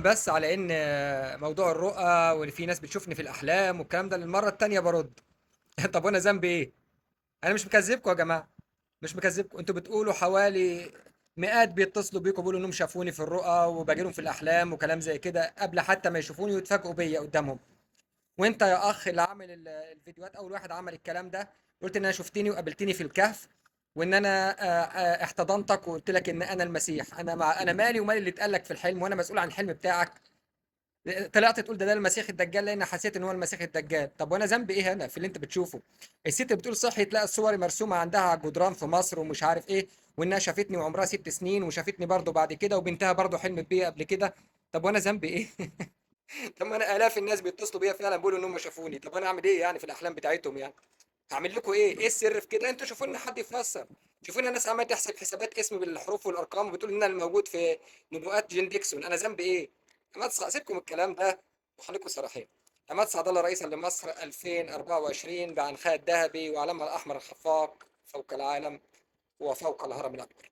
بس على ان موضوع الرؤى واللي في ناس بتشوفني في الاحلام والكلام ده للمره التانيه برد. طب وانا ذنبي ايه؟ انا مش مكذبكم يا جماعه، مش مكذبكم. انتوا بتقولوا حوالي مئات بيتصلوا بيكم بيقولوا انهم شافوني في الرؤى وباجي لهم في الاحلام وكلام زي كده قبل حتى ما يشوفوني ويتفاجئوا بيا قدامهم. وانت يا اخ اللي عامل الفيديوهات اول واحد عمل الكلام ده، قلت ان انا شفتني وقابلتني في الكهف، وان انا احتضنتك وقلت لك ان انا المسيح. انا مالي ومال اللي اتقال لك في الحلم، وانا مسؤول عن الحلم بتاعك. طلعت تقول ده المسيح الدجال لان حسيت ان هو المسيح الدجال. طب وانا ذنبي ايه هنا في اللي انت بتشوفه؟ الست اللي بتقول صحي تلاقي الصور مرسومه عندها على الجدران في مصر ومش عارف ايه، وانها شافتني وعمرها 6 سنين وشافتني برضه بعد كده وبنتها برضه حلمت بيا قبل كده. طب وانا ذنبي ايه؟ طب ما انا الاف الناس بيتصلوا بيا فعلا بيقولوا انهم شافوني. طب انا اعمل ايه يعني في الاحلام بتاعتهم يعني؟ هعمل لكم ايه؟ ايه السر في كده؟ انتوا شوفوا لنا حد يفسر. شوفوا لنا ناس عماله تحسب حسابات اسمي بالحروف والارقام وبتقول ان انا الموجود في نبوءات جين ديكسون. انا ذنبي ايه؟ سيبكم من الكلام ده وخليكم صراحين. عماد سعد الله رئيسا لمصر 2024 بعنخاء الذهبي وعلمها الاحمر الخفاق فوق العالم وفوق الهرم الاكبر.